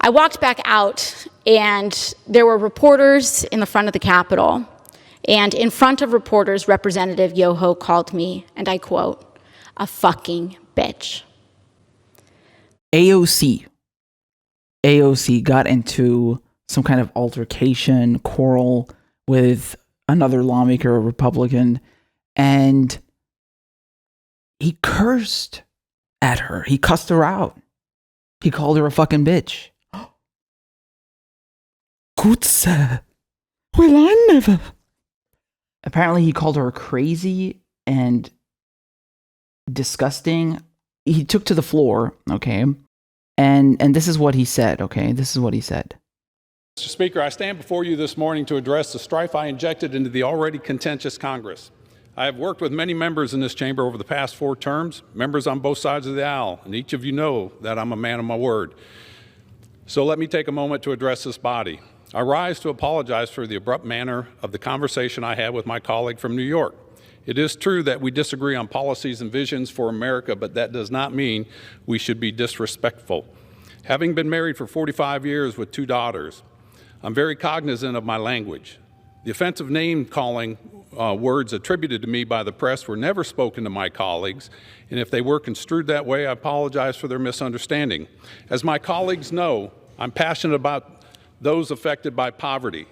I walked back out, and there were reporters in the front of the Capitol. And in front of reporters, Representative Yoho called me, and I quote, "a fucking bitch." AOC got into some kind of altercation, quarrel with another lawmaker, a Republican, and he cursed at her. He cussed her out. He called her a fucking bitch. Good sir. Well, I never. Apparently, he called her crazy and disgusting. He took to the floor, okay? And this is what he said, okay? This is what he said. Mr. Speaker, I stand before you this morning to address the strife I injected into the already contentious Congress. I have worked with many members in this chamber over the past 4 terms, members on both sides of the aisle, and each of you know that I'm a man of my word. So let me take a moment to address this body. I rise to apologize for the abrupt manner of the conversation I had with my colleague from New York. It is true that we disagree on policies and visions for America, but that does not mean we should be disrespectful. Having been married for 45 years with 2 daughters, I'm very cognizant of my language. The offensive name-calling words attributed to me by the press were never spoken to my colleagues, and if they were construed that way, I apologize for their misunderstanding. As my colleagues know, I'm passionate about those affected by poverty.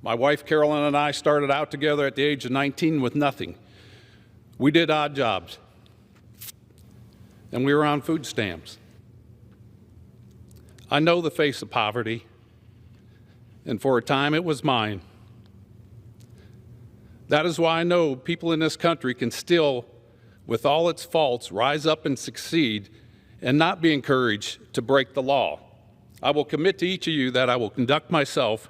My wife Carolyn and I started out together at the age of 19 with nothing. We did odd jobs, and we were on food stamps. I know the face of poverty, and for a time it was mine. That is why I know people in this country can still, with all its faults, rise up and succeed and not be encouraged to break the law. I will commit to each of you that I will conduct myself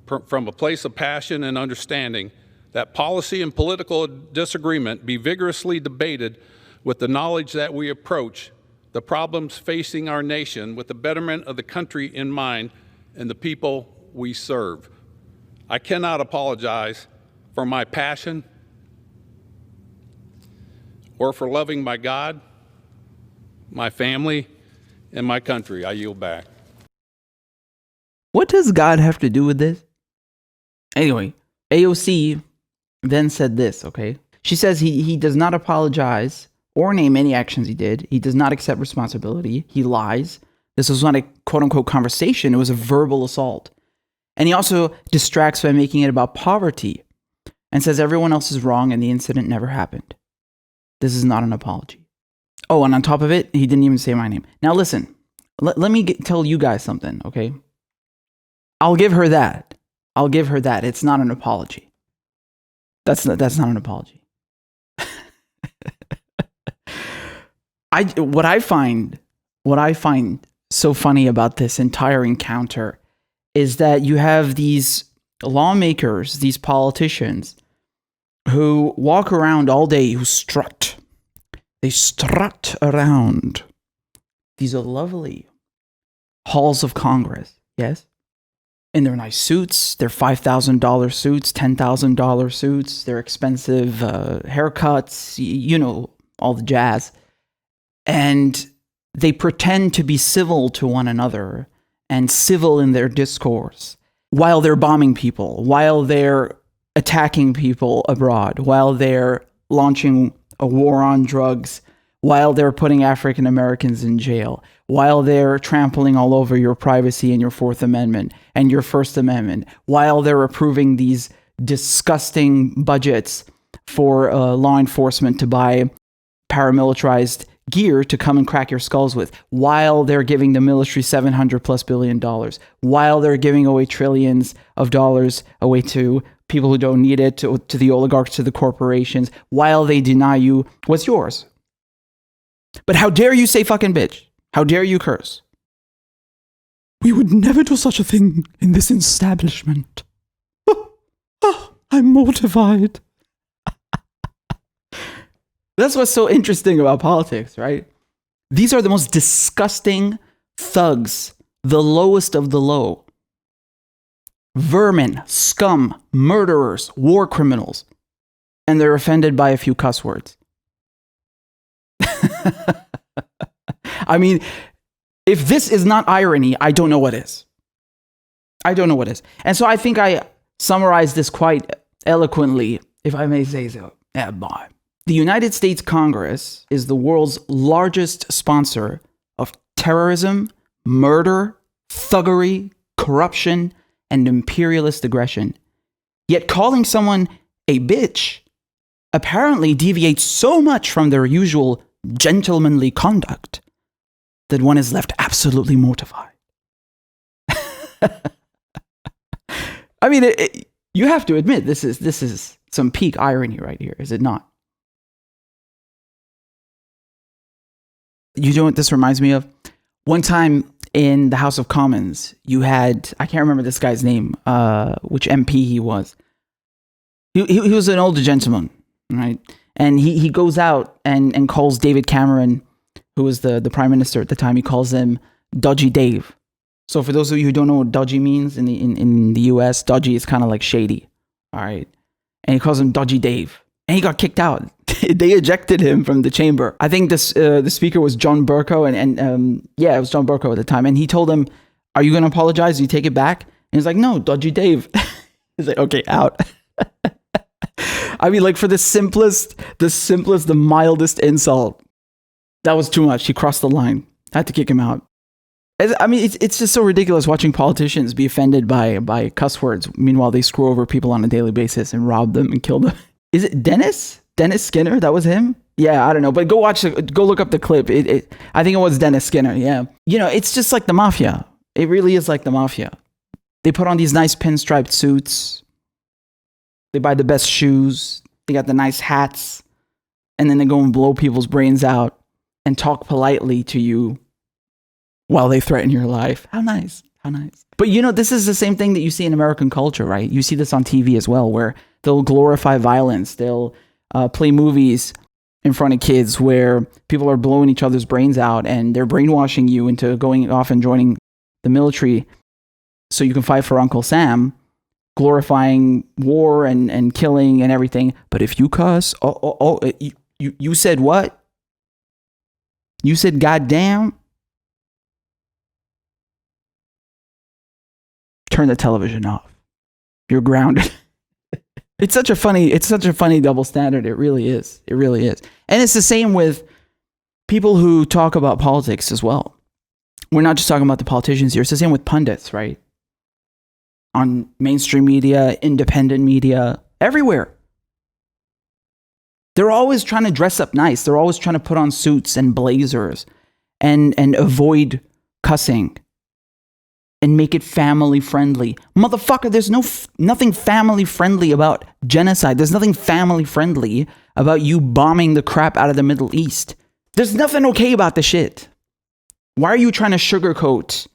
from a place of passion and understanding, that policy and political disagreement be vigorously debated with the knowledge that we approach the problems facing our nation with the betterment of the country in mind and the people we serve. I cannot apologize for my passion or for loving my God, my family, and my country. I yield back. What does God have to do with this? Anyway, AOC then said this, okay? She says he does not apologize or name any actions he did. He does not accept responsibility. He lies. This was not a quote-unquote conversation. It was a verbal assault. And he also distracts by making it about poverty and says everyone else is wrong and the incident never happened. This is not an apology. Oh, and on top of it, he didn't even say my name. Now listen, let me tell you guys something, okay? I'll give her that. It's not an apology. That's not an apology. What I find so funny about this entire encounter is that you have these lawmakers, these politicians who walk around all day, who strut. They strut around these lovely halls of Congress, yes? In their nice suits, their $5,000 suits, $10,000 suits, their expensive haircuts, you know, all the jazz. And they pretend to be civil to one another and civil in their discourse while they're bombing people, while they're attacking people abroad, while they're launching a war on drugs, while they're putting African Americans in jail, while they're trampling all over your privacy and your Fourth Amendment and your First Amendment, while they're approving these disgusting budgets for law enforcement to buy paramilitarized gear to come and crack your skulls with, while they're giving the military $700+ billion, while they're giving away trillions of dollars away to people who don't need it, to the oligarchs, to the corporations, while they deny you what's yours. But how dare you say fucking bitch? How dare you curse? We would never do such a thing in this establishment. I'm mortified. That's what's so interesting about politics, right? These are the most disgusting thugs, the lowest of the low. Vermin, scum, murderers, war criminals. And they're offended by a few cuss words. I mean, If this is not irony, I don't know what is. I don't know what is. And so I think I summarized this quite eloquently, if I may say so. Yeah, boy. The United States Congress is the world's largest sponsor of terrorism, murder, thuggery, corruption, and imperialist aggression. Yet calling someone a bitch apparently deviates so much from their usual gentlemanly conduct that one is left absolutely mortified. I mean, you have to admit, this is some peak irony right here, is it not? You know what this reminds me of? One time in the House of Commons, you had, I can't remember this guy's name, which MP he was. He was an older gentleman, right? And he goes out and calls David Cameron, who was the prime minister at the time, he calls him Dodgy Dave. So for those of you who don't know what dodgy means in the US, dodgy is kind of like shady, all right? And he calls him Dodgy Dave. And he got kicked out. They ejected him from the chamber. I think the speaker was John Bercow, and yeah, it was John Bercow at the time. And he told him, "Are you going to apologize? Do you take it back?" And he's like, "No, Dodgy Dave." He's like, "Okay, out." I mean, like for the mildest insult, that was too much. He crossed the line. I had to kick him out. I mean, it's just so ridiculous watching politicians be offended by cuss words. Meanwhile, they screw over people on a daily basis and rob them and kill them. Is it Dennis Skinner? That was him? Yeah, I don't know. But go look up the clip. I think it was Dennis Skinner. Yeah. You know, it's just like the mafia. It really is like the mafia. They put on these nice pinstriped suits. They buy the best shoes. They got the nice hats. And then they go and blow people's brains out and talk politely to you while they threaten your life. How nice. How nice. But you know, this is the same thing that you see in American culture, right? You see this on TV as well, where they'll glorify violence. They'll play movies in front of kids where people are blowing each other's brains out and they're brainwashing you into going off and joining the military so you can fight for Uncle Sam, glorifying war and killing and everything. But if you cuss, you said what? You said goddamn? Turn the television off. You're grounded. It's such a funny double standard. It really is. It really is. And it's the same with people who talk about politics as well. We're not just talking about the politicians here. It's the same with pundits, right? On mainstream media, independent media, everywhere. They're always trying to dress up nice. They're always trying to put on suits and blazers and avoid cussing and make it family friendly. Motherfucker, there's nothing family friendly about genocide. There's nothing family friendly about you bombing the crap out of the Middle East. There's nothing okay about the shit. Why are you trying to sugarcoat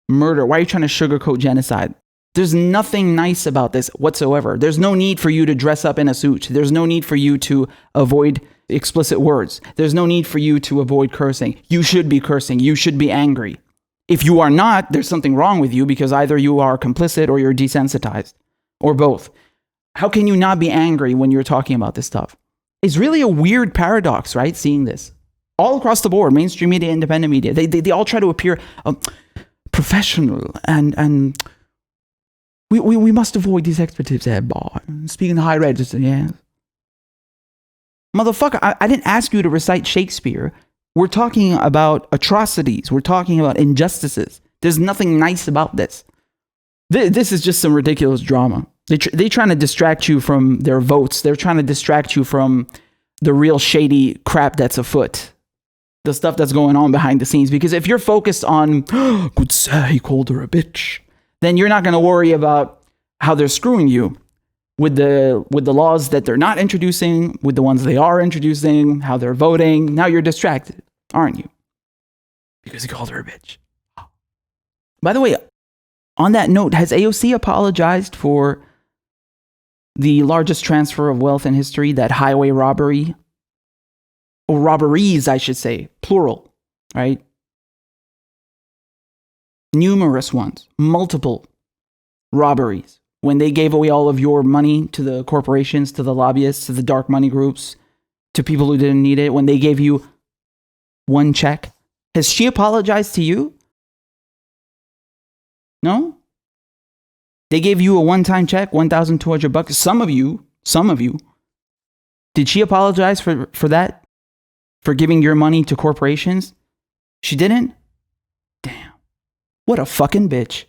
murder? Why are you trying to sugarcoat genocide? There's nothing nice about this whatsoever. There's no need for you to dress up in a suit. There's no need for you to avoid explicit words. There's no need for you to avoid cursing. You should be cursing. You should be angry. If you are not, there's something wrong with you because either you are complicit or you're desensitized, or both. How can you not be angry when you're talking about this stuff? It's really a weird paradox, right? Seeing this all across the board, mainstream media, independent media, they all try to appear professional and we must avoid these expletives there, boy. Speaking the high register, yeah. Motherfucker, I didn't ask you to recite Shakespeare. We're talking about atrocities. We're talking about injustices. There's nothing nice about this. This is just some ridiculous drama. They're trying to distract you from their votes. They're trying to distract you from the real shady crap that's afoot. The stuff that's going on behind the scenes. Because if you're focused on, good sir, he called her a bitch, then you're not going to worry about how they're screwing you with the laws that they're not introducing, with the ones they are introducing, how they're voting. Now you're distracted, aren't you? Because he called her a bitch. By the way, on that note, has AOC apologized for the largest transfer of wealth in history, that highway robbery? Or robberies, I should say, plural, right? Numerous ones, multiple robberies. When they gave away all of your money to the corporations, to the lobbyists, to the dark money groups, to people who didn't need it, when they gave you one check. Has she apologized to you No? They gave you a one-time check, $1,200. Some of you. Did she apologize for that? For giving your money to corporations? She didn't? Damn. What a fucking bitch.